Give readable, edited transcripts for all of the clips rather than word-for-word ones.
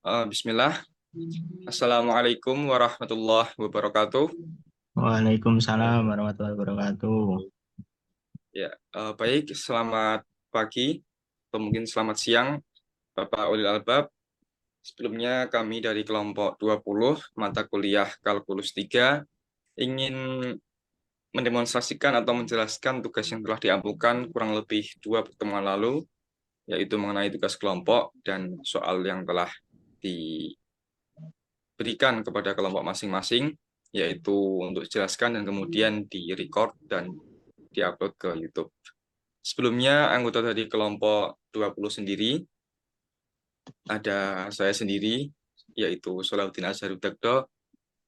Bismillah. Assalamualaikum warahmatullahi wabarakatuh. Waalaikumsalam warahmatullahi wabarakatuh. Ya, baik. Selamat pagi atau mungkin selamat siang, Bapak Ulil Albab. Sebelumnya kami dari kelompok 20 mata kuliah Kalkulus 3 ingin mendemonstrasikan atau menjelaskan tugas yang telah diampukan kurang lebih 2 pertemuan lalu, yaitu mengenai tugas kelompok dan soal yang telah diberikan kepada kelompok masing-masing, yaitu untuk dijelaskan dan kemudian di-record dan di-upload ke YouTube. Sebelumnya, anggota dari kelompok 20 sendiri, ada saya sendiri, yaitu Solahuddin Azharudagdo,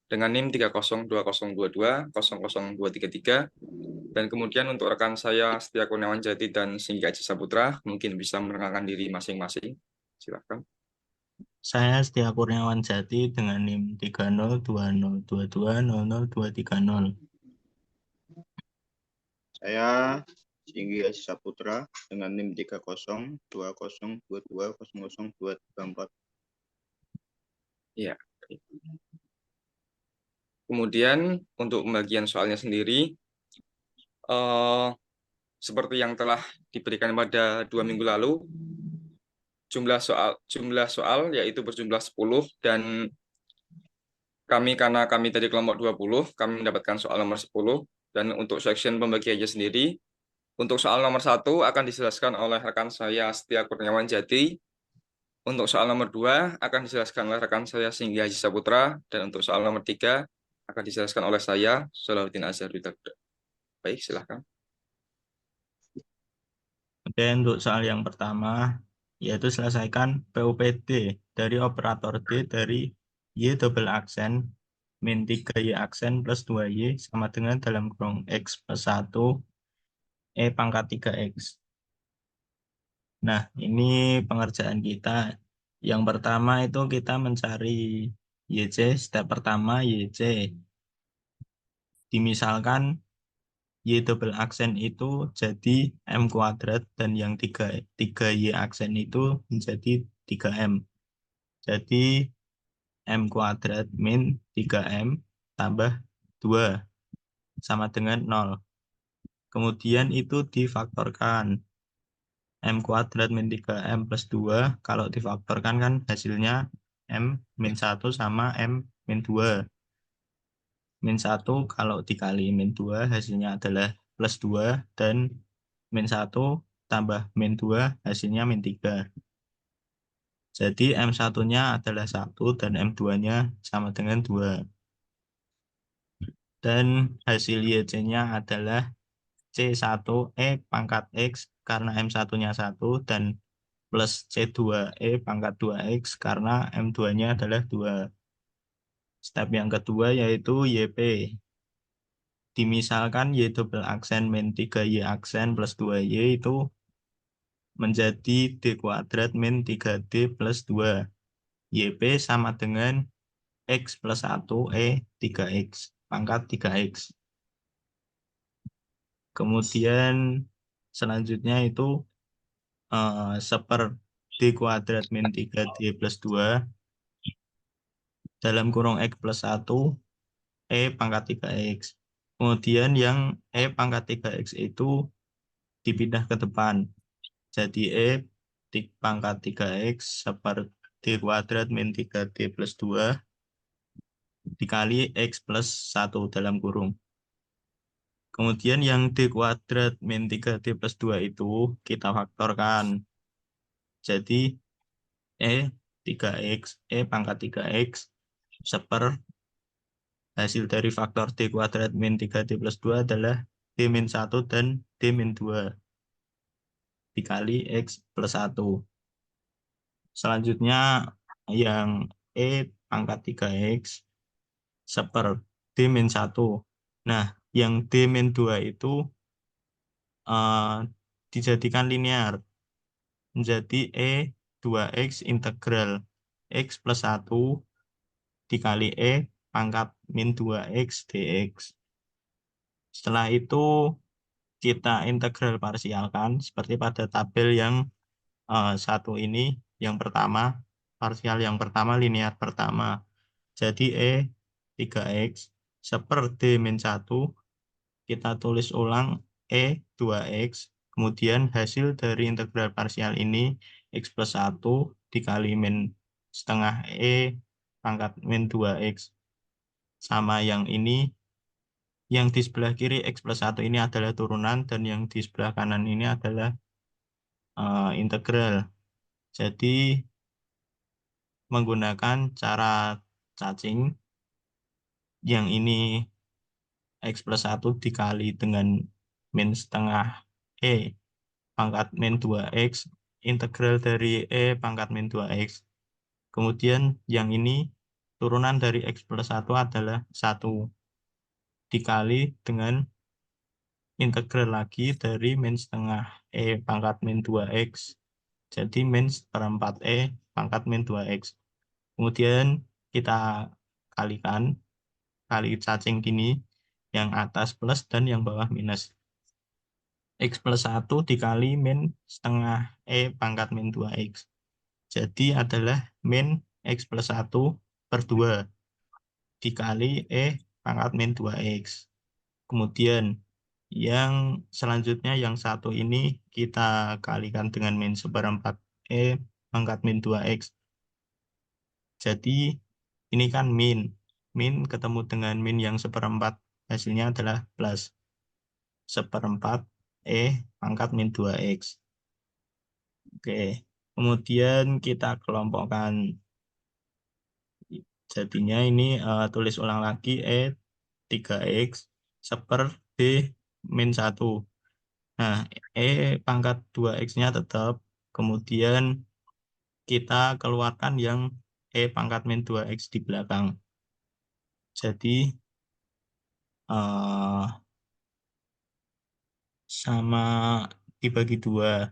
dengan NIM 302022000233. Dan kemudian untuk rekan saya, Setia Kurniawan Jati dan Singgi Aji Saputra, mungkin bisa menerangkan diri masing-masing. Silakan. Saya Setia Kurniawan Jati dengan NIM 302022000230. Saya Singgi Aji Saputra dengan NIM 302022000234. Ya. Kemudian untuk pembagian soalnya sendiri, eh, seperti yang telah diberikan pada 2 minggu lalu, jumlah soal yaitu berjumlah 10, dan karena kami tadi kelompok 20, kami mendapatkan soal nomor 10. Dan untuk section pembagiannya sendiri, untuk soal nomor 1 akan dijelaskan oleh rekan saya Setia Kurniawan Jati. Untuk soal nomor 2 akan dijelaskan oleh rekan saya Singgi Haji Saputra, dan untuk soal nomor 3 akan dijelaskan oleh saya Solahuddin Azharudagdo. Baik, silahkan. Oke, untuk soal yang pertama, yaitu selesaikan PUPD dari operator D dari Y double aksen min 3Y aksen plus 2Y sama dengan dalam kurung X plus 1 E pangkat 3X. Nah, ini pengerjaan kita. Yang pertama itu kita mencari YC, step pertama YC. Dimisalkan Y double aksen itu jadi M kuadrat dan yang 3 Y aksen itu menjadi 3M. Jadi M kuadrat min 3M tambah 2 sama dengan 0. Kemudian itu difaktorkan. M kuadrat min 3M plus 2, kalau difaktorkan kan hasilnya M min 1 sama M min 2. Min 1 kalau dikali min 2 hasilnya adalah plus 2, dan min 1 tambah min 2 hasilnya min 3. Jadi M1-nya adalah 1 dan M2-nya sama dengan 2. Dan hasil YC-nya adalah C1E pangkat X karena M1-nya 1 dan plus C2E pangkat 2X karena M2-nya adalah 2. Step yang kedua yaitu YP. Dimisalkan Y double aksen min 3Y aksen plus 2Y itu menjadi D kuadrat min 3D plus 2. YP sama dengan X plus 1 E 3X pangkat 3X. Kemudian selanjutnya itu seper D kuadrat min 3D plus 2 dalam kurung X plus 1 E pangkat 3X. Kemudian yang E pangkat 3X itu dipindah ke depan. Jadi E pangkat 3X seper D kuadrat min 3D plus 2 dikali X plus 1 dalam kurung. Kemudian yang D kuadrat min 3D plus 2 itu kita faktorkan. Jadi E 3X, E pangkat 3X seper hasil dari faktor D kuadrat min 3D plus 2 adalah D min 1 dan D min 2 dikali X plus 1. Selanjutnya yang E pangkat 3X seper D min 1. Nah, yang D min 2 itu dijadikan linear. Menjadi E 2X integral X plus 1 dikali E pangkat min 2X dx. Setelah itu kita integral parsialkan seperti pada tabel yang satu ini, yang pertama parsial yang pertama, linear pertama. Jadi E 3X seper D min 1, kita tulis ulang E 2X, kemudian hasil dari integral parsial ini X plus 1 dikali min setengah E pangkat min 2X. Sama yang ini, yang di sebelah kiri X plus 1 ini adalah turunan, dan yang di sebelah kanan ini adalah integral. Jadi menggunakan cara cacing, yang ini X plus 1 dikali dengan min setengah E pangkat min 2X, integral dari E pangkat min 2X. Kemudian yang ini turunan dari X plus 1 adalah 1 dikali dengan integral lagi dari min setengah E pangkat min 2X. Jadi min seperempat E pangkat min 2X. Kemudian kita kalikan, kali cacing gini, yang atas plus dan yang bawah minus. X plus 1 dikali min setengah E pangkat min 2X. Jadi adalah min X plus 1 per 2 dikali E pangkat min 2X. Kemudian yang selanjutnya, yang satu ini kita kalikan dengan min seperempat E pangkat min 2X. Jadi ini kan min. Min ketemu dengan min yang seperempat, hasilnya adalah plus seperempat E pangkat min 2X. Oke, kemudian kita kelompokkan. Jadinya ini tulis ulang lagi E 3X seper D min 1. Nah, E pangkat 2X-nya tetap. Kemudian kita keluarkan yang E pangkat min 2X di belakang. Jadi sama dibagi 2.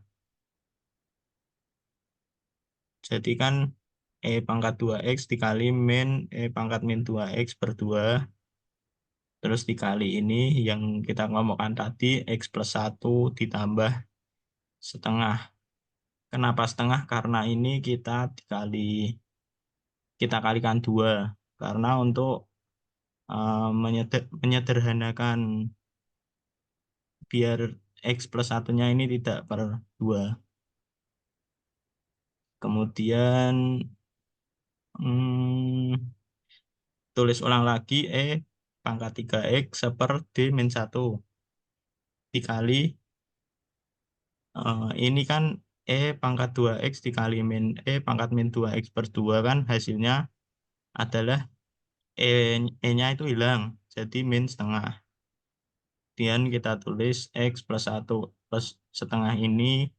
Jadi kan E pangkat 2X dikali min E pangkat min 2X per 2. Terus dikali ini yang kita ngomongkan tadi, X plus 1 ditambah setengah. Kenapa setengah? Karena ini kita kalikan 2. Karena untuk menyederhanakan biar X plus 1-nya ini tidak per 2. Kemudian tulis ulang lagi E pangkat 3X seper D min 1 dikali ini kan E pangkat 2X dikali min E pangkat min 2X per 2 kan hasilnya adalah E-nya itu hilang, jadi min setengah. Kemudian kita tulis X plus 1 plus setengah ini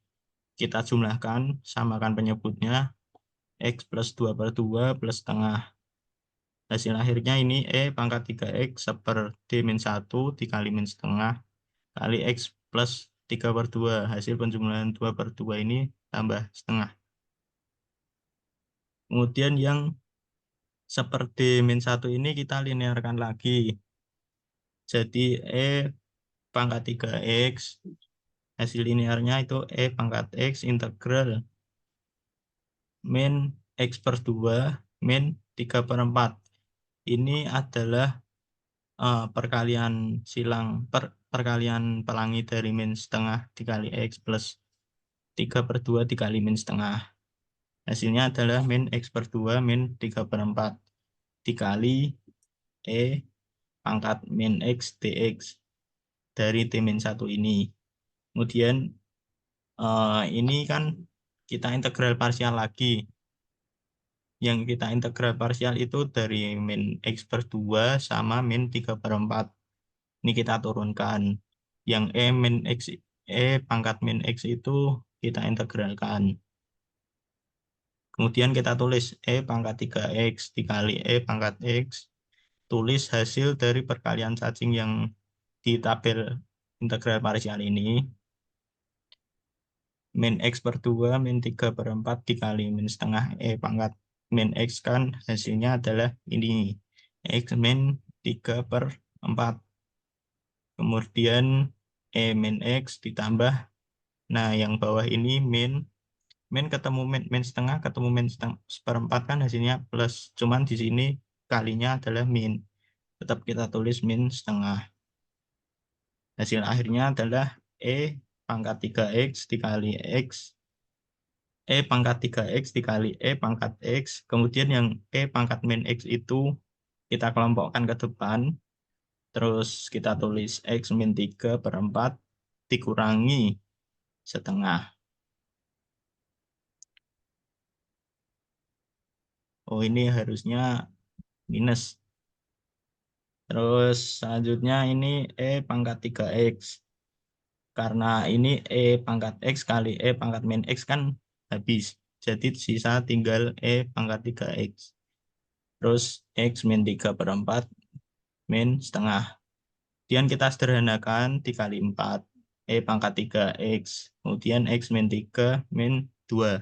kita jumlahkan, samakan penyebutnya, X plus 2 per 2 plus setengah. Hasil akhirnya ini E pangkat 3X seper D min 1 dikali min setengah kali X plus 3 per 2. Hasil penjumlahan 2 per 2 ini tambah setengah. Kemudian yang seperti min 1 ini kita linearkan lagi. Jadi E pangkat 3X, hasil linearnya itu E pangkat X integral min X per 2 min 3 per 4. Ini adalah perkalian silang, perkalian pelangi dari min setengah dikali X plus 3 per 2 dikali min setengah. Hasilnya adalah min X per 2 min 3 per 4 dikali E pangkat min X dx dari D min 1 ini. Kemudian ini kan kita integral parsial lagi. Yang kita integral parsial itu dari min X per 2 sama min 3 per 4. Ini kita turunkan. Yang E pangkat min X itu kita integralkan. Kemudian kita tulis E pangkat 3X dikali E pangkat X. Tulis hasil dari perkalian cacing yang di tabel integral parsial ini. Min X per 2 min 3 per 4 dikali min setengah E pangkat min X kan hasilnya adalah ini. X min 3 per 4. Kemudian E min X ditambah. Nah yang bawah ini min min ketemu min setengah ketemu min seperempat kan hasilnya plus. Cuman di sini kalinya adalah min. Tetap kita tulis min setengah. Hasil akhirnya adalah E pangkat 3X dikali X. E pangkat 3X dikali E pangkat X. Kemudian yang E pangkat min X itu kita kelompokkan ke depan. Terus kita tulis X min 3/4 dikurangi setengah. Oh, ini harusnya minus. Terus selanjutnya ini E pangkat 3X. Karena ini E pangkat X kali E pangkat min X kan habis. Jadi sisa tinggal E pangkat 3X. Terus X min 3/4 min setengah. Kemudian kita sederhanakan dikali 4. E pangkat 3X. Kemudian X min 3 min 2.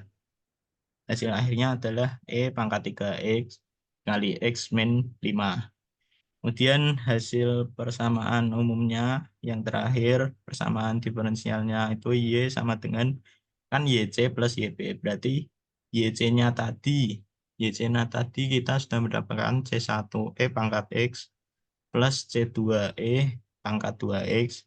Hasil akhirnya adalah E pangkat 3X kali X min 5. Kemudian hasil persamaan umumnya yang terakhir, persamaan diferensialnya itu Y sama dengan kan YC plus YB. Berarti YC-nya tadi kita sudah mendapatkan C1E pangkat X plus C2E pangkat 2X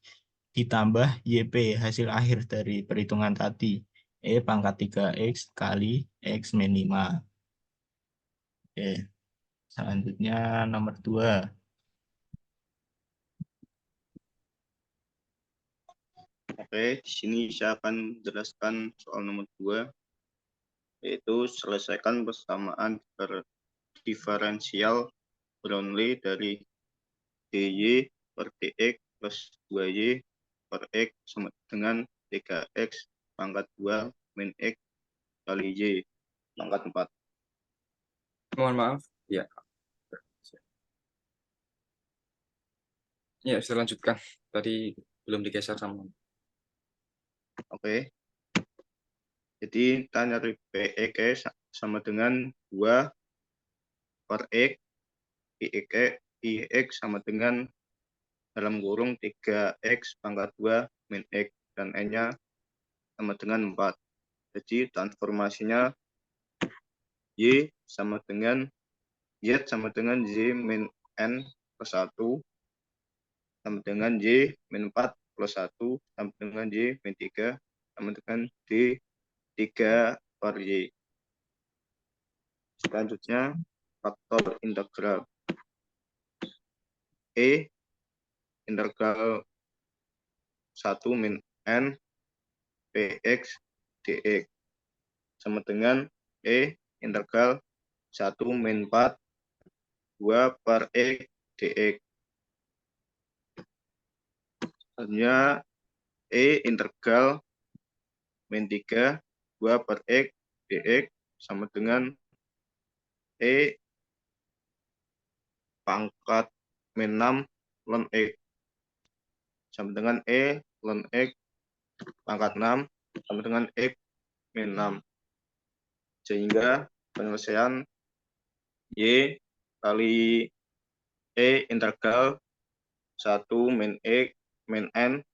ditambah YP hasil akhir dari perhitungan tadi. E pangkat 3X kali X min 5. Oke, selanjutnya nomor 2. Oke, di sini saya akan menjelaskan soal nomor 2, yaitu selesaikan persamaan diferensial Brownlee dari dy per dx plus 2y per x sama dengan 3x pangkat 2 min x kali y pangkat 4. Mohon maaf. Ya. Ya, bisa lanjutkan. Tadi belum digeser sama. Oke. Jadi kita nyari PX sama dengan 2 per x, IX sama dengan dalam kurung 3x pangkat 2 min x, dan N-nya sama dengan 4. Jadi transformasinya Y sama dengan Y min N plus 1 sama dengan Y min 4 plus 1 sama dengan Y min 3 sama dengan D 3 per Y. Selanjutnya faktor integral E integral 1 min N Px dx sama dengan E integral 1 min 4 2 per X dx. Selanjutnya E integral min 3 2 per X dx sama dengan E pangkat min 6 ln X sama dengan E ln X pangkat 6 sama dengan X min 6. Sehingga penyelesaian Y kali E integral 1 min X min N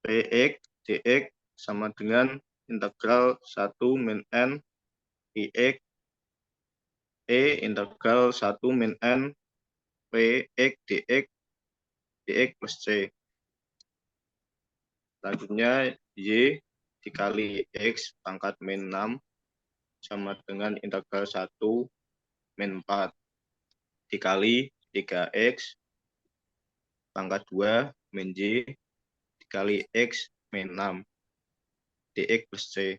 Px dx sama dengan integral 1 min N Px E integral 1 min N Px dx dx plus C. Selanjutnya Y dikali X pangkat min 6 sama dengan integral 1 min 4 dikali 3X pangkat 2 min Y dikali X min 6 dx plus C.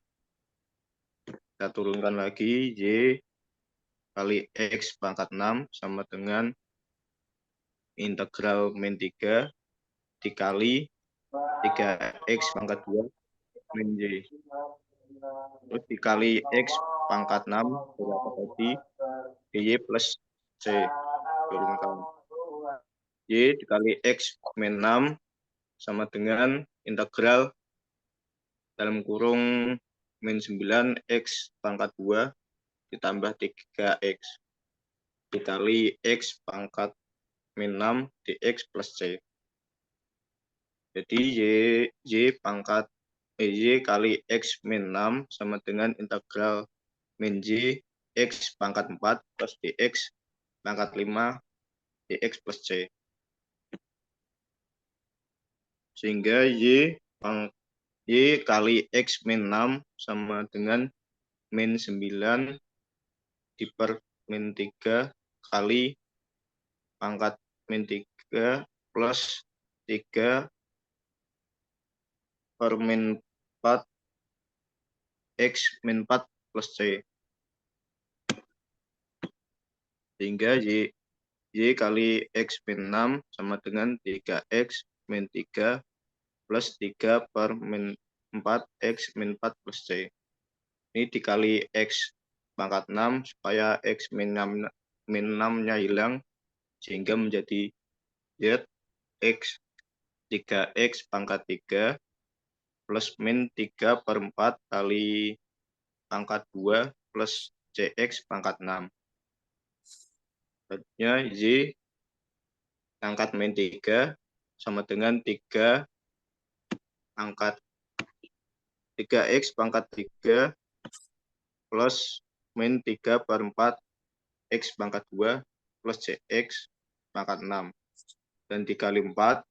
Kita turunkan lagi Y kali X pangkat 6 sama dengan integral min 3 dikali 3X pangkat 2 min Y. Terus dikali X pangkat 6 berapa tadi? Y plus C. Turunkan. Y dikali X min 6 sama dengan integral dalam kurung min 9 X pangkat 2 ditambah 3X dikali X pangkat min 6 dx plus C. Jadi Y pangkat Y kali X min 6 sama dengan integral min Y X pangkat 4 plus DX pangkat 5 DX plus C. Sehingga Y kali X min 6 sama dengan min 9 diper min 3 kali pangkat min 3 plus 3 per min 4 X min 4 plus C. Sehingga Y kali X min 6 sama dengan 3X min 3 plus 3 per min 4 X min 4 plus C. Ini dikali X pangkat 6 supaya X min 6-nya hilang, sehingga menjadi Z X 3X pangkat 3 plus min 3 per 4 kali pangkat 2 plus CX pangkat 6. Jadinya Y pangkat min 3 sama dengan 3 pangkat 3X pangkat 3 plus min 3 per 4 X pangkat 2 plus CX pangkat 6. Dan dikali 4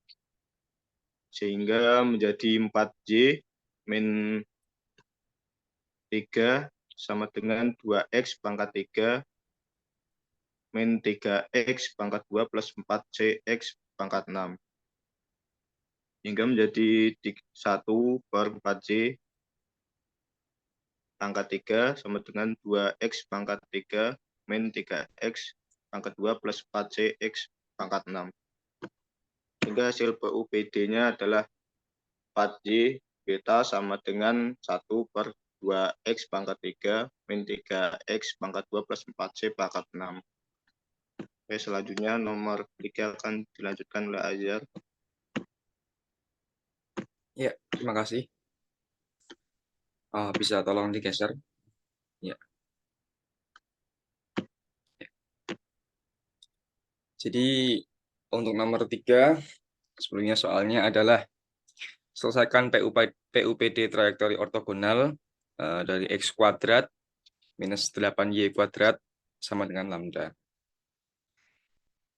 sehingga menjadi 4Y min 3 sama dengan 2X pangkat 3 min 3X pangkat 2 plus 4CX pangkat 6. Hingga menjadi 1 per 4Y pangkat 3 sama dengan 2X pangkat 3 min 3X pangkat 2 plus 4CX pangkat 6. Hingga hasil PUPD-nya adalah 4Y beta sama dengan 1 per 2X pangkat 3 min 3X pangkat 2 plus 4C pangkat 6. Oke, selanjutnya nomor 3 akan dilanjutkan oleh Azhar. Ya, terima kasih. Bisa tolong digeser. Ya. Jadi untuk nomor 3, sebelumnya soalnya adalah selesaikan PUPD trajektori ortogonal dari X kuadrat minus 8Y kuadrat sama dengan lambda.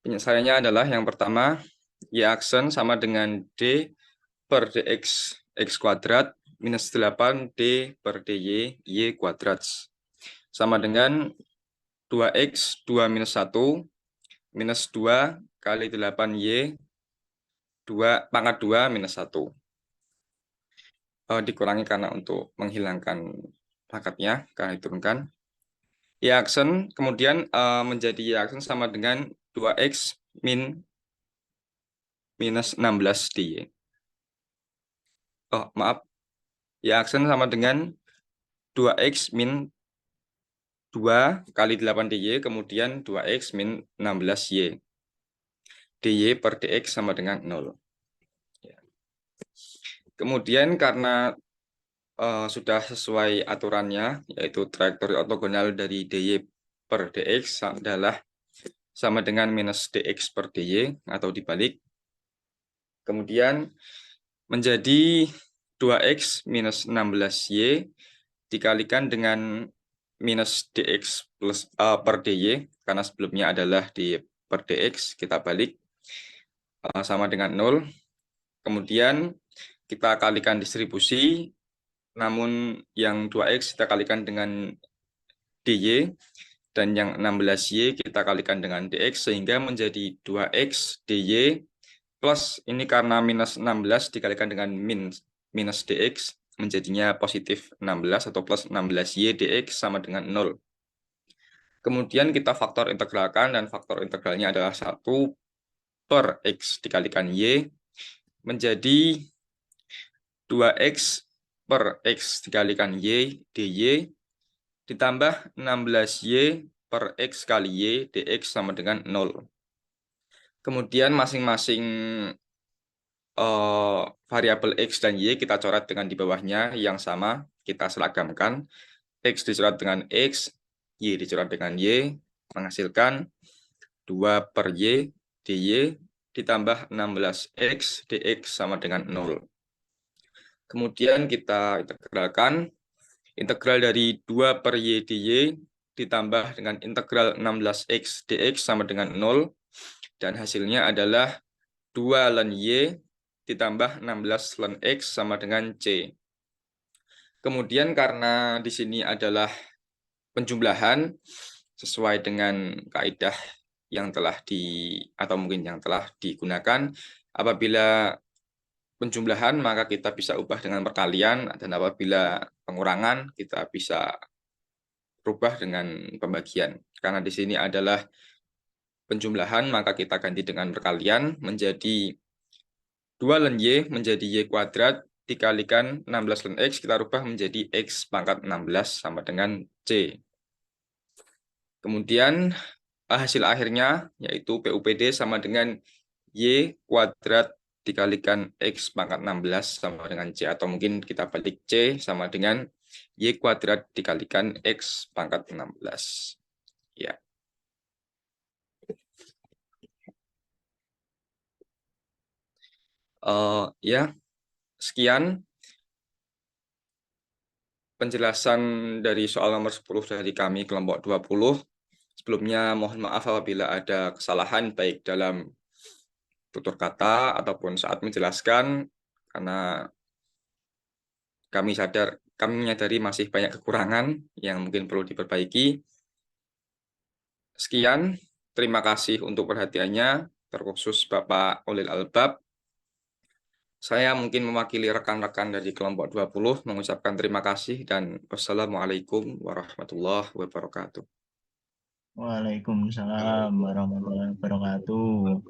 Penyelesaiannya adalah yang pertama, Y aksen sama dengan D per DX X kuadrat minus 8D per DY Y kuadrat. Sama dengan 2X 2 minus 1 minus 2 kali 8Y 2 pangkat 2 minus 1. Dikurangi karena untuk menghilangkan pangkatnya, karena diturunkan. Y aksen kemudian menjadi Y aksen sama dengan 2X minus 16 DY. Maaf. Y aksen sama dengan 2X min 2 kali 8 DY, kemudian 2X min 16Y. DY per DX sama dengan 0. Kemudian karena sudah sesuai aturannya, yaitu trajektori ortogonal dari DY per DX adalah sama dengan minus DX per DY atau dibalik. Kemudian menjadi 2X minus 16Y dikalikan dengan minus DX plus per DY, karena sebelumnya adalah DY per DX, kita balik sama dengan 0. Kemudian kita kalikan distribusi, namun yang 2X kita kalikan dengan DY, dan yang 16Y kita kalikan dengan DX, sehingga menjadi 2X DY plus, ini karena minus 16 dikalikan dengan minus DX, menjadinya positif 16 atau plus 16Y DX sama dengan 0. Kemudian kita faktor integralkan, dan faktor integralnya adalah 1 per X dikalikan Y, menjadi 2X per X dikalikan Y DY, ditambah 16Y per X kali Y DX sama dengan 0. Kemudian masing-masing variabel X dan Y kita coret dengan di bawahnya yang sama, kita seragamkan. X dicoret dengan X, Y dicoret dengan Y, menghasilkan 2 per Y DY ditambah 16X DX sama dengan 0. Kemudian kita integralkan. Integral dari 2 per Y dy ditambah dengan integral 16x dx sama dengan 0. Dan hasilnya adalah 2 ln Y ditambah 16 ln X sama dengan C. Kemudian karena di sini adalah penjumlahan sesuai dengan kaidah yang telah atau mungkin yang telah digunakan, apabila penjumlahan maka kita bisa ubah dengan perkalian, dan apabila pengurangan kita bisa rubah dengan pembagian. Karena di sini adalah penjumlahan maka kita ganti dengan perkalian menjadi 2 ln Y menjadi Y kuadrat dikalikan 16 ln X, kita rubah menjadi X pangkat 16 sama dengan C. Kemudian hasil akhirnya yaitu PUPD sama dengan Y kuadrat dikalikan X pangkat 16 sama dengan C, atau mungkin kita balik C sama dengan Y kuadrat dikalikan X pangkat 16. Ya. Ya, sekian penjelasan dari soal nomor 10 dari kami kelompok 20. Sebelumnya mohon maaf apabila ada kesalahan baik dalam tutur kata ataupun saat menjelaskan, karena kami menyadari masih banyak kekurangan yang mungkin perlu diperbaiki. Sekian, terima kasih untuk perhatiannya, terkhusus Bapak Ulil Albab. Saya mungkin mewakili rekan-rekan dari kelompok 20 mengucapkan terima kasih dan wassalamualaikum warahmatullahi wabarakatuh. Waalaikumsalam warahmatullahi wabarakatuh.